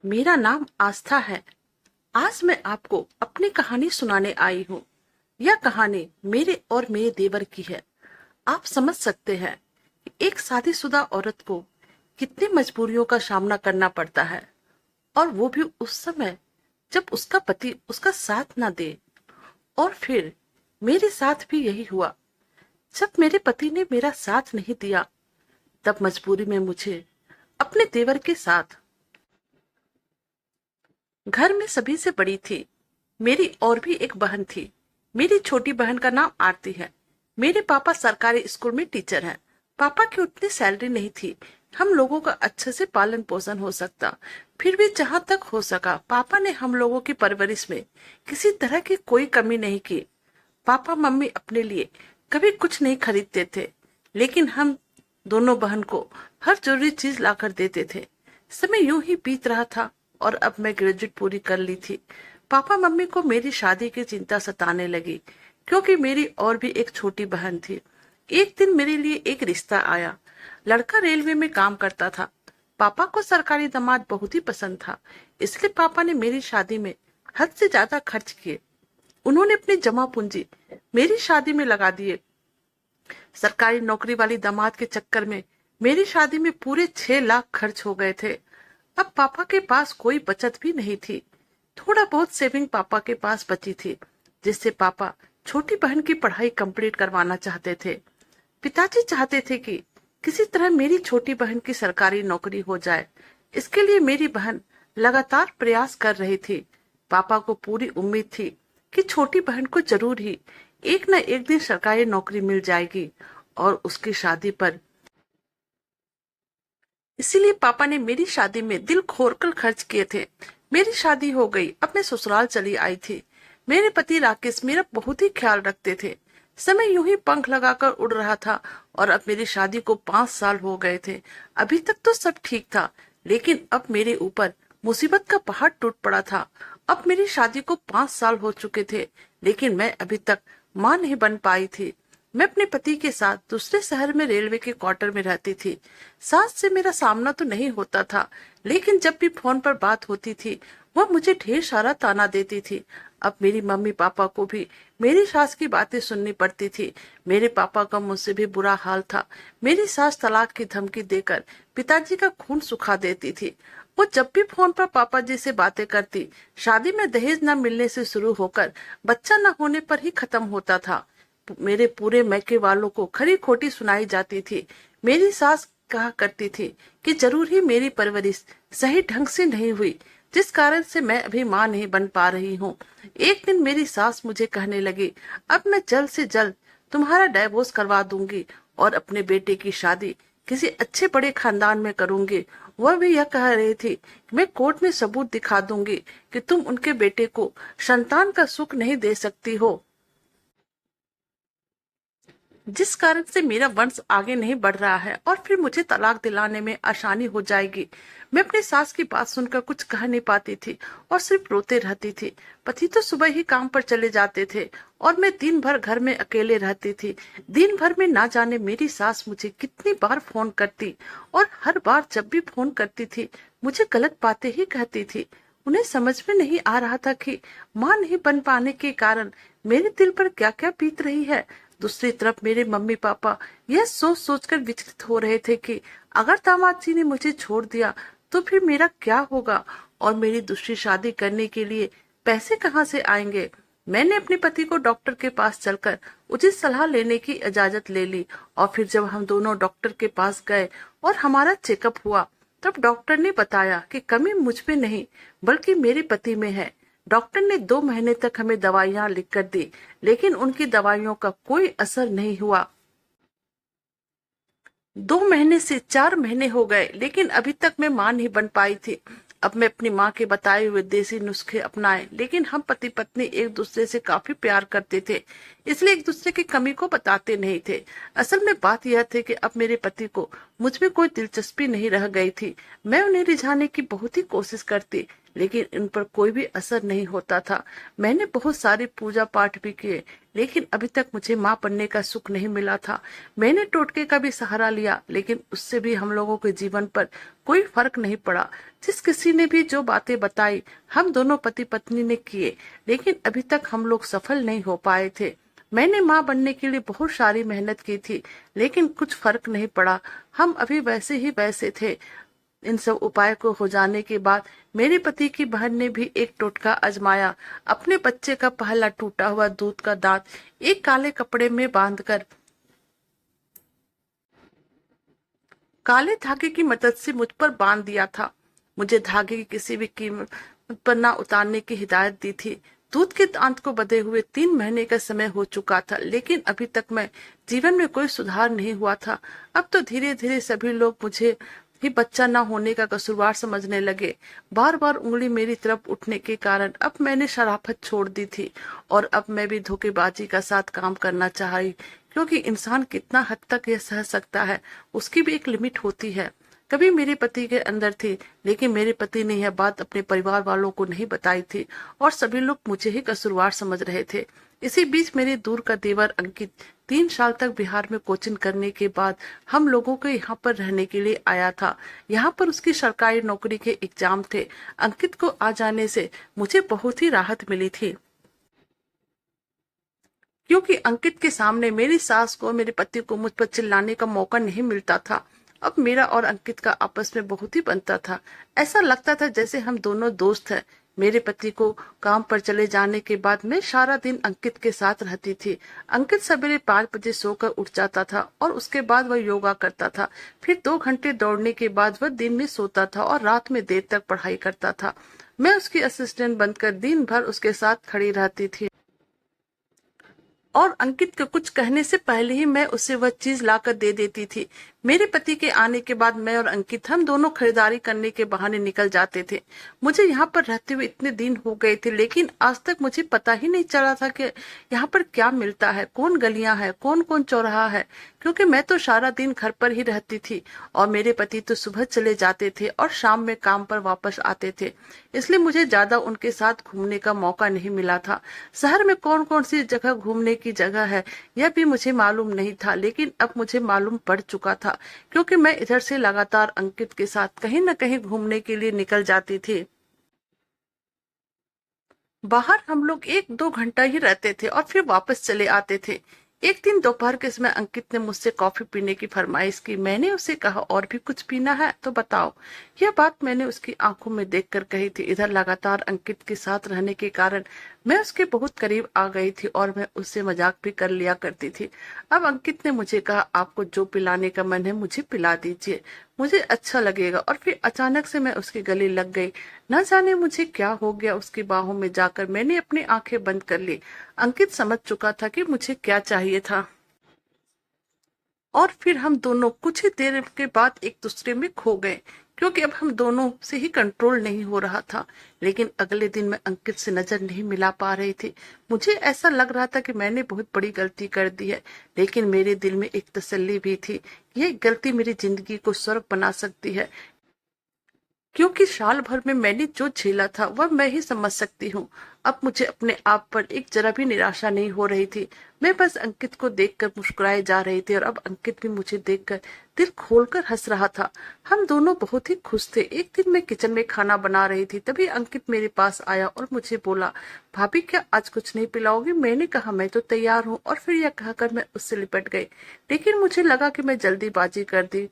मेरा नाम आस्था है। आज मैं आपको अपनी कहानी सुनाने आई हूँ। यह कहानी मेरे और मेरे देवर की है। आप समझ सकते हैं कि एक शादीशुदा औरत को कितनी मजबूरियों का सामना करना पड़ता है, और वो भी उस समय जब उसका पति उसका साथ ना दे। और फिर मेरे साथ भी यही हुआ। जब मेरे पति ने मेरा साथ नहीं दिया, तब मजबूरी में मुझे अपने देवर के साथ, घर में सभी से बड़ी थी, मेरी और भी एक बहन थी। मेरी छोटी बहन का नाम आरती है। मेरे पापा सरकारी स्कूल में टीचर हैं। पापा की उतनी सैलरी नहीं थी हम लोगों का अच्छे से पालन पोषण हो सकता। फिर भी जहां तक हो सका पापा ने हम लोगों की परवरिश में किसी तरह की कोई कमी नहीं की। पापा मम्मी अपने लिए कभी कुछ नहीं खरीदते थे, लेकिन हम दोनों बहन को हर जरूरी चीज लाकर देते थे। समय यूं ही बीत रहा था और अब मैं ग्रेजुएट पूरी कर ली थी। पापा मम्मी को मेरी शादी की चिंता सताने लगी, क्योंकि मेरी और भी एक छोटी बहन थी। एक दिन मेरे लिए एक रिश्ता आया। लड़का रेलवे में काम करता था। पापा को सरकारी दामाद बहुत ही पसंद था, इसलिए पापा ने मेरी शादी में हद से ज्यादा खर्च किए। उन्होंने अपनी जमा पूंजी मेरी शादी में लगा दिए। सरकारी नौकरी वाली दामाद के चक्कर में मेरी शादी में पूरे 6 लाख खर्च हो गए थे। अब पापा के पास कोई बचत भी नहीं थी। थोड़ा बहुत सेविंग पापा के पास बची थी, जिससे पापा छोटी बहन की पढ़ाई कंप्लीट करवाना चाहते थे। पिताजी चाहते थे कि किसी तरह मेरी छोटी बहन की सरकारी नौकरी हो जाए। इसके लिए मेरी बहन लगातार प्रयास कर रही थी। पापा को पूरी उम्मीद थी कि छोटी बहन को जरूर ही एक न एक दिन सरकारी नौकरी मिल जाएगी और उसकी शादी पर। इसीलिए पापा ने मेरी शादी में दिल खोलकर खर्च किए थे। मेरी शादी हो गई। अब मैं ससुराल चली आई थी। मेरे पति राकेश मेरा बहुत ही ख्याल रखते थे। समय यूं ही पंख लगाकर उड़ रहा था और अब मेरी शादी को 5 साल हो गए थे। अभी तक तो सब ठीक था, लेकिन अब मेरे ऊपर मुसीबत का पहाड़ टूट पड़ा था। अब मेरी शादी को 5 साल हो चुके थे, लेकिन मैं अभी तक मां नहीं बन पाई थी। मैं अपने पति के साथ दूसरे शहर में रेलवे के क्वार्टर में रहती थी। सास से मेरा सामना तो नहीं होता था, लेकिन जब भी फोन पर बात होती थी वह मुझे ढेर सारा ताना देती थी। अब मेरी मम्मी पापा को भी मेरी सास की बातें सुननी पड़ती थी। मेरे पापा का मुझसे भी बुरा हाल था। मेरी सास तलाक की धमकी देकर पिताजी का खून सुखा देती थी। वो जब भी फोन पर पापा जी से बातें करती, शादी में दहेज न मिलने से शुरू होकर बच्चा न होने पर ही खत्म होता था। मेरे पूरे मैके वालों को खरी खोटी सुनाई जाती थी। मेरी सास कहा करती थी कि जरूर ही मेरी परवरिश सही ढंग से नहीं हुई, जिस कारण से मैं अभी मां नहीं बन पा रही हूँ। एक दिन मेरी सास मुझे कहने लगी, अब मैं जल्द से जल्द तुम्हारा डाइवोर्स करवा दूंगी और अपने बेटे की शादी किसी अच्छे बड़े खानदान में करूंगी। वह भी यह कह रही थी कि मैं कोर्ट में सबूत दिखा दूंगी कि तुम उनके बेटे को संतान का सुख नहीं दे सकती हो, जिस कारण से मेरा वंश आगे नहीं बढ़ रहा है और फिर मुझे तलाक दिलाने में आसानी हो जाएगी। मैं अपनी सास की बात सुनकर कुछ कह नहीं पाती थी और सिर्फ रोते रहती थी। पति तो सुबह ही काम पर चले जाते थे और मैं दिन भर घर में अकेले रहती थी। दिन भर में ना जाने मेरी सास मुझे कितनी बार फोन करती, और हर बार जब भी फोन करती थी मुझे गलत बातें ही कहती थी। उन्हें समझ में नहीं आ रहा था कि मां नहीं बन पाने के कारण मेरे दिल पर क्या क्या बीत रही है। दूसरी तरफ मेरे मम्मी पापा यह सोच सोचकर विचलित हो रहे थे कि अगर दामाद जी ने मुझे छोड़ दिया तो फिर मेरा क्या होगा और मेरी दूसरी शादी करने के लिए पैसे कहाँ से आएंगे। मैंने अपने पति को डॉक्टर के पास चलकर उचित सलाह लेने की इजाजत ले ली, और फिर जब हम दोनों डॉक्टर के पास गए और हमारा चेकअप हुआ, तब डॉक्टर ने बताया कि कमी मुझ में नहीं बल्कि मेरे पति में है। डॉक्टर ने 2 महीने तक हमें दवाइयां लिखकर दी, लेकिन उनकी दवाइयों का कोई असर नहीं हुआ। 2 महीने से 4 महीने हो गए, लेकिन अभी तक मैं मां नहीं बन पाई थी। अब मैं अपनी माँ के बताए हुए देसी नुस्खे अपनाए, लेकिन हम पति पत्नी एक दूसरे से काफी प्यार करते थे, इसलिए एक दूसरे की कमी को बताते नहीं थे। असल में बात यह थी कि अब मेरे पति को मुझ में कोई दिलचस्पी नहीं रह गई थी। मैं उन्हें रिझाने की बहुत ही कोशिश करती, लेकिन इन पर कोई भी असर नहीं होता था। मैंने बहुत सारे पूजा पाठ भी किए, लेकिन अभी तक मुझे माँ बनने का सुख नहीं मिला था। मैंने टोटके का भी सहारा लिया, लेकिन उससे भी हम लोगों के जीवन पर कोई फर्क नहीं पड़ा। जिस किसी ने भी जो बातें बताई, हम दोनों पति पत्नी ने किए, लेकिन अभी तक हम लोग सफल नहीं हो पाए थे। मैंने माँ बनने के लिए बहुत सारी मेहनत की थी, लेकिन कुछ फर्क नहीं पड़ा। हम अभी वैसे ही वैसे थे। इन सब उपाय को हो जाने के बाद मेरे पति की बहन ने भी एक टोटका आजमाया। अपने बच्चे का पहला टूटा हुआ दूध का दांत एक काले कपड़े में बांधकर काले धागे की मदद से मुझ पर बांध दिया था। मुझे धागे की किसी भी कीमत पर ना उतारने की हिदायत दी थी। दूध के दांत को बंधे हुए 3 महीने का समय हो चुका था, लेकिन अभी तक मैं जीवन में कोई सुधार नहीं हुआ था। अब तो धीरे धीरे सभी लोग मुझे ही बच्चा न होने का कसूरवार समझने लगे। बार बार उंगली मेरी तरफ उठने के कारण अब मैंने शराफत छोड़ दी थी, और अब मैं भी धोखेबाजी का साथ काम करना चाह रही, क्योंकि इंसान कितना हद तक यह सह सकता है, उसकी भी एक लिमिट होती है। कभी मेरे पति के अंदर थी, लेकिन मेरे पति ने यह बात अपने परिवार वालों को नहीं बताई थी, और सभी लोग मुझे ही कसूरवार समझ रहे थे। इसी बीच मेरे दूर का देवर अंकित 3 साल तक बिहार में कोचिंग करने के बाद हम लोगों के यहाँ पर रहने के लिए आया था। यहाँ पर उसकी सरकारी नौकरी के एग्जाम थे। अंकित को आ जाने से मुझे बहुत ही राहत मिली थी, क्योंकि अंकित के सामने मेरी सास को, मेरे पति को मुझ पर चिल्लाने का मौका नहीं मिलता था। अब मेरा और अंकित का आपस में बहुत ही बनता था। ऐसा लगता था जैसे हम दोनों दोस्त हैं। मेरे पति को काम पर चले जाने के बाद मैं सारा दिन अंकित के साथ रहती थी। अंकित सवेरे 5 बजे सोकर उठ जाता था, और उसके बाद वह योगा करता था। फिर 2 घंटे दौड़ने के बाद वह दिन में सोता था और रात में देर तक पढ़ाई करता था। मैं उसकी असिस्टेंट बनकर दिन भर उसके साथ खड़ी रहती थी, और अंकित के कुछ कहने से पहले ही मैं उसे वह चीज लाकर दे देती थी। मेरे पति के आने के बाद मैं और अंकित हम दोनों खरीदारी करने के बहाने निकल जाते थे। मुझे यहाँ पर रहते हुए इतने दिन हो गए थे, लेकिन आज तक मुझे पता ही नहीं चला था कि यहाँ पर क्या मिलता है, कौन गलियां है, कौन कौन चौराहा है, क्योंकि मैं तो सारा दिन घर पर ही रहती थी, और मेरे पति तो सुबह चले जाते थे और शाम में काम पर वापस आते थे। इसलिए मुझे ज्यादा उनके साथ घूमने का मौका नहीं मिला था। शहर में कौन कौन सी जगह घूमने की जगह है, यह भी मुझे मालूम नहीं था, लेकिन अब मुझे मालूम पड़ चुका था, क्योंकि मैं इधर से लगातार अंकित के साथ कहीं न कहीं घूमने के लिए निकल जाती थी। बाहर हम लोग 1-2 घंटा ही रहते थे और फिर वापस चले आते थे। एक दिन दोपहर के समय अंकित ने मुझसे कॉफी पीने की फरमाइश की। मैंने उसे कहा, और भी कुछ पीना है तो बताओ। यह बात मैंने उसकी आंखों में देखकर कही थी। इधर लगातार अंकित के साथ रहने के कारण मैं उसके बहुत करीब आ गई थी, और मैं उससे मजाक भी कर लिया करती थी। अब अंकित ने मुझे कहा, आपको जो पिलाने का मन है मुझे पिला दीजिए, मुझे अच्छा लगेगा। और फिर अचानक से मैं उसके गले लग गई। न जाने मुझे क्या हो गया, उसकी बाहों में जाकर मैंने अपनी आंखें बंद कर ली। अंकित समझ चुका था कि मुझे क्या चाहिए था, और फिर हम दोनों कुछ ही देर के बाद एक दूसरे में खो गए, क्योंकि अब हम दोनों से ही कंट्रोल नहीं हो रहा था। लेकिन अगले दिन मैं अंकित से नजर नहीं मिला पा रही थी। मुझे ऐसा लग रहा था कि मैंने बहुत बड़ी गलती कर दी है, लेकिन मेरे दिल में एक तसल्ली भी थी, यह गलती मेरी जिंदगी को स्वर्ग बना सकती है, क्योंकि साल भर में मैंने जो झेला था वह मैं ही समझ सकती हूँ। अब मुझे अपने आप पर एक जरा भी निराशा नहीं हो रही थी। मैं बस अंकित को देखकर मुस्कुराए जा रही थी, और अब अंकित भी मुझे देखकर दिल खोलकर हंस रहा था। हम दोनों बहुत ही खुश थे। एक दिन मैं किचन में खाना बना रही थी, तभी अंकित मेरे पास आया और मुझे बोला, भाभी क्या आज कुछ नहीं पिलाओगी? मैंने कहा, मैं तो तैयार हूँ, और फिर यह कहकर मैं उससे लिपट गई। लेकिन मुझे लगा कि मैं जल्दीबाजी कर दी।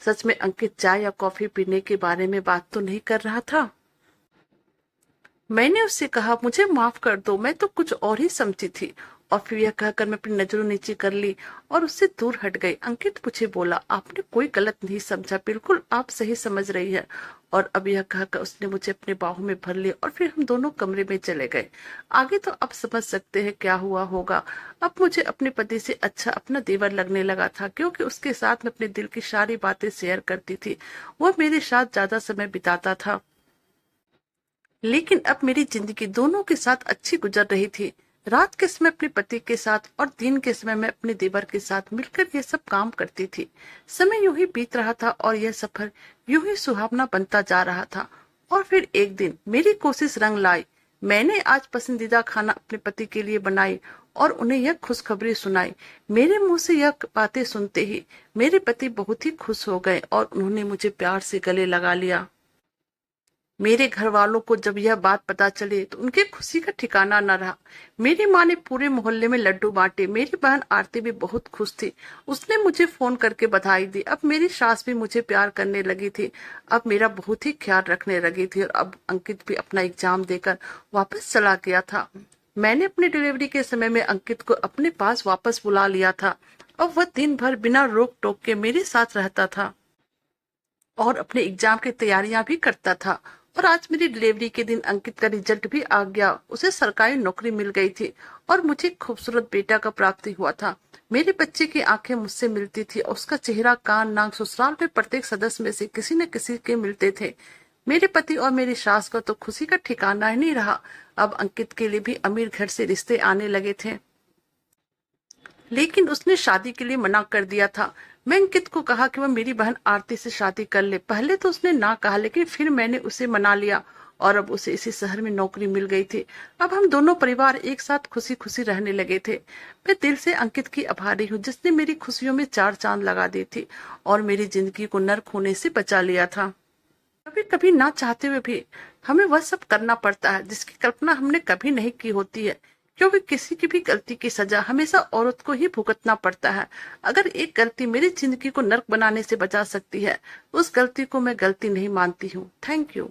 सच में अंकित चाय या कॉफी पीने के बारे में बात तो नहीं कर रहा था। मैंने उससे कहा, मुझे माफ कर दो, मैं तो कुछ और ही समझी थी। और फिर यह कहकर मैं अपनी नजरों नीचे कर ली और उससे दूर हट गई। अंकित मुझे बोला, आपने कोई गलत नहीं समझा, बिल्कुल आप सही समझ रही है। और अब यह कहकर उसने मुझे अपने बाहों में भर लिया, और फिर हम दोनों कमरे में चले गए। आगे तो आप समझ सकते हैं क्या हुआ होगा। अब मुझे अपने पति से अच्छा अपना देवर लगने लगा था, क्योंकि उसके साथ मैं अपने दिल की सारी बातें शेयर करती थी। वह मेरे साथ ज्यादा समय बिताता था। लेकिन अब मेरी जिंदगी दोनों के साथ अच्छी गुजर रही थी। रात के समय अपने पति के साथ, और दिन के समय मैं अपने देवर के साथ मिलकर ये सब काम करती थी। समय यूं ही बीत रहा था, और यह सफर यूं ही सुहावना बनता जा रहा था। और फिर एक दिन मेरी कोशिश रंग लाई। मैंने आज पसंदीदा खाना अपने पति के लिए बनाई और उन्हें यह खुशखबरी सुनाई। मेरे मुंह से यह बातें सुनते ही मेरे पति बहुत ही खुश हो गए और उन्होंने मुझे प्यार से गले लगा लिया। मेरे घर वालों को जब यह बात पता चली तो उनकी खुशी का ठिकाना न रहा। मेरी माँ ने पूरे मोहल्ले में लड्डू बांटे। मेरी बहन आरती भी बहुत खुश थी। उसने मुझे फोन करके बधाई दी। अब मेरी सास भी मुझे प्यार करने लगी थी। अब मेरा बहुत ही ख्याल रखने लगी थी और अब अंकित भी अपना एग्जाम देकर वापस चला गया था। मैंने अपनी डिलीवरी के समय में अंकित को अपने पास वापस बुला लिया था। अब वह दिन भर बिना रोक टोक के मेरे साथ रहता था और अपने एग्जाम की तैयारियां भी करता था। और आज मेरी डिलीवरी के दिन अंकित का रिजल्ट भी आ गया। उसे सरकारी नौकरी मिल गई थी और मुझे खूबसूरत बेटा का प्राप्ति हुआ था। मेरे बच्चे की आंखें मुझसे मिलती थी और उसका चेहरा, कान, नाक ससुराल में प्रत्येक सदस्य में से किसी न किसी के मिलते थे। मेरे पति और मेरी सास का तो खुशी का ठिकाना ही नहीं रहा। अब अंकित के लिए भी अमीर घर से रिश्ते आने लगे थे, लेकिन उसने शादी के लिए मना कर दिया था। मैं अंकित को कहा कि वह मेरी बहन आरती से शादी कर ले। पहले तो उसने ना कहा, लेकिन फिर मैंने उसे मना लिया और अब उसे इसी शहर में नौकरी मिल गई थी। अब हम दोनों परिवार एक साथ खुशी खुशी रहने लगे थे। मैं दिल से अंकित की आभारी हूँ, जिसने मेरी खुशियों में चार चांद लगा दी थी और मेरी जिंदगी को नर्क होने से बचा लिया था। कभी कभी ना चाहते हुए भी हमें वह सब करना पड़ता है जिसकी कल्पना हमने कभी नहीं की होती है, क्योंकि किसी की भी गलती की सजा हमेशा औरत को ही भुगतना पड़ता है। अगर एक गलती मेरी जिंदगी को नर्क बनाने से बचा सकती है, उस गलती को मैं गलती नहीं मानती हूँ। Thank you.